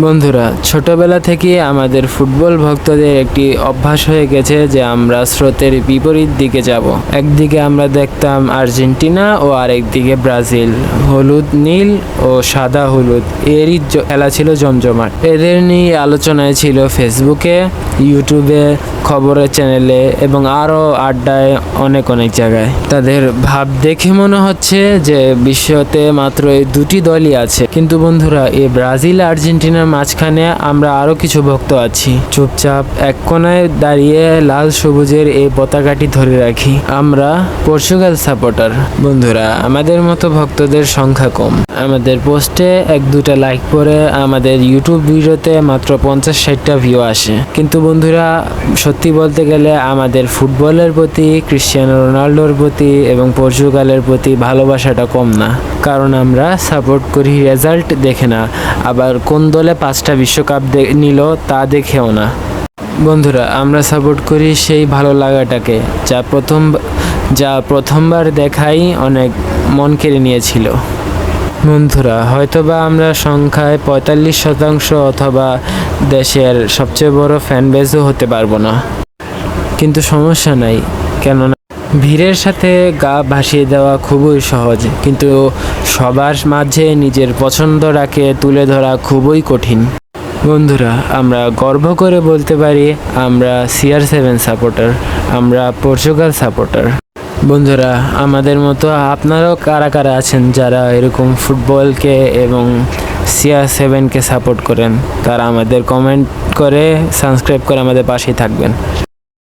বন্ধুরা, ছোটবেলা থেকে আমাদের ফুটবল ভক্তদের একটি অভ্যাস হয়ে গেছে যে আমরা স্রোতের বিপরীত দিকে যাব। একদিকে আমরা দেখতাম আর্জেন্টিনা ও আরেকদিকে ব্রাজিল। হলুদ নীল ও সাদা হলুদ এরই খেলা ছিল জমজমাট। এদের নিয়ে আলোচনায় ছিল ফেসবুকে, ইউটিউবে, খবরের চ্যানেলে এবং আরও আড্ডায় অনেক জায়গায়। তাদের ভাব দেখে মনে হচ্ছে যে বিশ্বতে মাত্র এই দুটি দলই আছে। কিন্তু বন্ধুরা, এই ব্রাজিল আর্জেন্টিনার মাঝখানে আমরা আরো কিছু ভক্ত আছি। চুপচাপ এক কোনায় দাঁড়িয়ে লাল সবুজের এই পতাকাটি ধরে রাখি। আমরা পর্তুগাল সাপোর্টার। বন্ধুরা, আমাদের মতো ভক্তদের সংখ্যা কম। আমাদের পোস্টে এক দুটা লাইক পরে আমাদের ইউটিউব ভিডিওতে মাত্র 50-60টা ভিউ আসে। কিন্তু বন্ধুরা, সত্যি বলতে গেলে আমাদের ফুটবলের প্রতি, ক্রিশ্চিয়ানো রোনাল্ডোর প্রতি এবং পর্তুগালের প্রতি ভালোবাসাটা কম না। কারণ আমরা সাপোর্ট করি রেজাল্ট দেখে না, আবার কোন দলে 5টা বিশ্বকাপ নিল তা দেখেও না। বন্ধুরা, আমরা সাপোর্ট করি সেই ভালো লাগাটাকে যা প্রথমবার দেখাই অনেক মন কেড়ে নিয়েছিল। বন্ধুরা, হয়তোবা আমরা সংখ্যায় 45% অথবা দেশের সবচেয়ে বড় ফ্যান বেসও হতে পারবো না, কিন্তু সমস্যা নাই। কেননা ভিড়ের সাথে গা ভাসিয়ে দেওয়া খুবই সহজ, কিন্তু সবার মাঝে নিজের পছন্দটাকে তুলে ধরা খুবই কঠিন। বন্ধুরা, আমরা গর্ব করে বলতে পারি আমরা CR7 সাপোর্টার, আমরা পর্তুগাল সাপোর্টার। বন্ধুরা, আমাদের মতো আপনারাও কারা কারা আছেন যারা এরকম ফুটবলকে এবং CR7কে সাপোর্ট করেন? তারা আমাদের কমেন্ট করে সাবস্ক্রাইব করে আমাদের পাশেই থাকবেন।